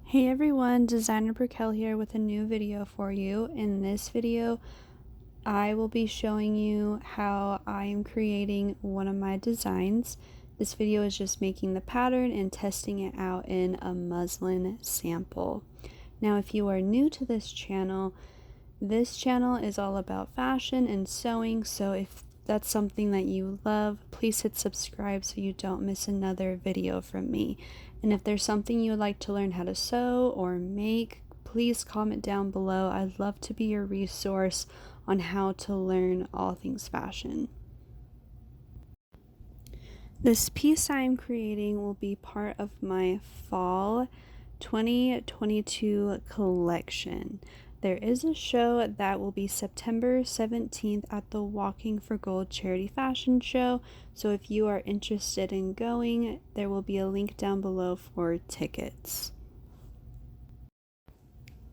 Hey everyone, Designer Breekelz here with a new video for you. In this video, I will be showing you how I am creating one of my designs. This video is just making the pattern and testing it out in a muslin sample. Now, if you are new to this channel is all about fashion and sewing, so if that's something that you love, please hit subscribe so you don't miss another video from me. And if there's something you would like to learn how to sew or make, please comment down below. I'd love to be your resource on how to learn all things fashion. This piece I'm creating will be part of my fall 2022 collection. There is a show that will be September 17th at the Walking for Gold charity fashion show, so if you are interested in going, there will be a link down below for tickets.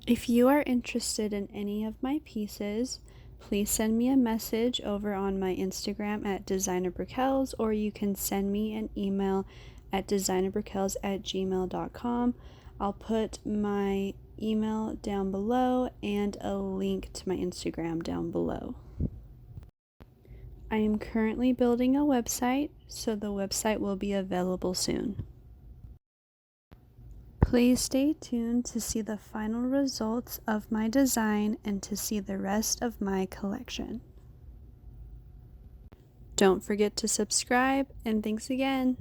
If you are interested in any of my pieces, please send me a message over on my Instagram at designerbreekelz, or you can send me an email at designerbreekelz@gmail.com. I'll put my email down below and a link to my Instagram down below. I am currently building a website, so the website will be available soon. Please stay tuned to see the final results of my design and to see the rest of my collection. Don't forget to subscribe, and thanks again.